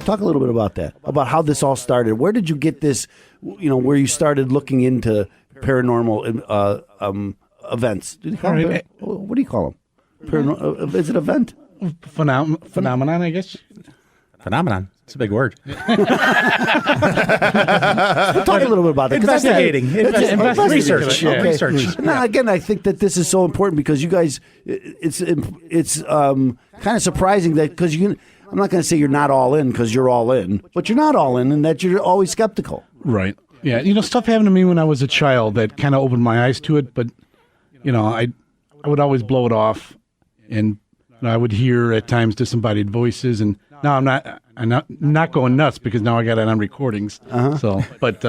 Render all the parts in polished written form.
there. Talk a little bit about that, about how this all started. Where did you get this, where you started looking into paranormal events? What do you call them? Is it event? Phenomenon, I guess. Phenomenon. It's a big word. Talk a little bit about that. Investigating. Research. Okay. Research. Now, again, I think that this is so important because you guys, it's kind of surprising that because I'm not going to say you're not all in because you're all in, but you're not all in and that you're always skeptical. Right. Yeah. Stuff happened to me when I was a child that kind of opened my eyes to it, but, I would always blow it off, and I would hear at times disembodied voices, and now I'm not going nuts because now I got it on recordings. So, but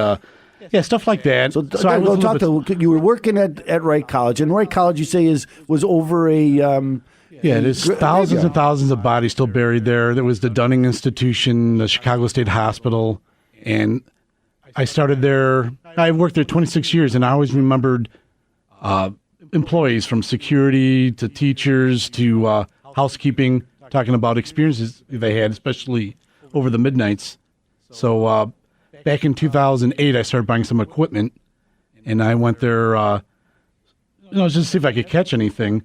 stuff like that. So I go talk to you. Were working at Wright College, and Wright College, you say was over a. There's thousands and thousands of bodies still buried there. There was the Dunning Institution, the Chicago State Hospital, and I started there. I worked there 26 years, and I always remembered employees from security to teachers to housekeeping talking about experiences they had, especially over the midnights. So back in 2008, I started buying some equipment, and I went there just to see if I could catch anything.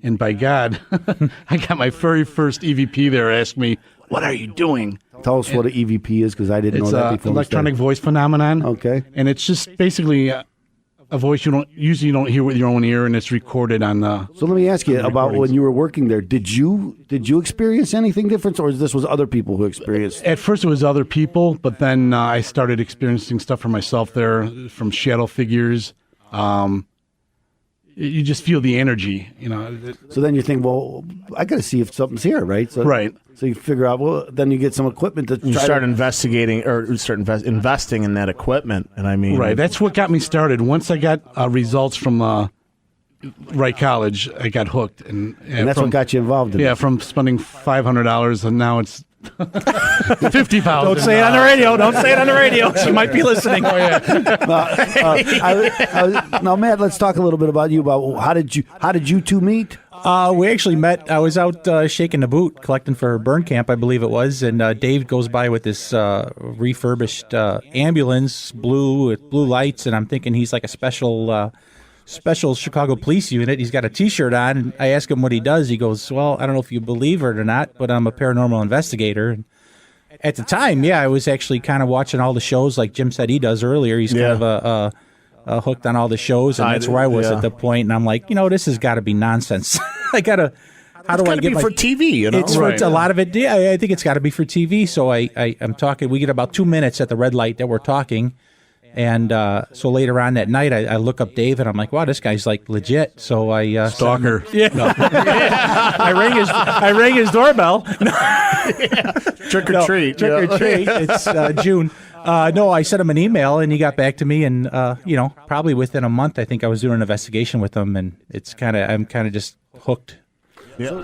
And by God, I got my very first EVP there ask me, "What are you doing?" Tell us what an EVP is, because I didn't know that before. It's electronic voice phenomenon. Okay. And it's just basically a voice you don't hear with your own ear, and it's recorded on the. So let me ask you about when you were working there. Did you experience anything different, or this was other people who experienced? At first, it was other people, but then I started experiencing stuff for myself there, from shadow figures. You just feel the energy, So then you think, well, I got to see if something's here, right? So, right. So you figure out, well, then you get some equipment to investigating or start investing in that equipment. And I mean, right. That's what got me started. Once I got results from Wright College, I got hooked, and that's what got you involved in it. Yeah, from spending $500, and now it's $50,000. Don't say it on the radio. Don't say it on the radio. She might be listening. Now, Matt, let's talk a little bit about you. About how did you two meet? We actually met. I was out shaking the boot, collecting for burn camp, I believe it was, and Dave goes by with this refurbished ambulance, with blue lights, and I'm thinking he's like a special Chicago police unit. He's got a T-shirt on, and I ask him what he does. He goes, "Well, I don't know if you believe it or not, but I'm a paranormal investigator." And at the time, I was actually kind of watching all the shows, like Jim said he does earlier. He's kind of hooked on all the shows, and that's where I was at the point. And I'm like, this has got to be nonsense. I gotta. How do I get for TV? It's right. for a lot of it. Yeah, I think it's got to be for TV. So I'm talking. We get about 2 minutes at the red light that we're talking. And so later on that night, I look up Dave, and I'm like, "Wow, this guy's like legit." So I stalker. I rang his doorbell. Trick or treat. Trick or treat. It's June. I sent him an email, and he got back to me, and probably within a month, I think I was doing an investigation with him, and I'm kind of just hooked. Yeah.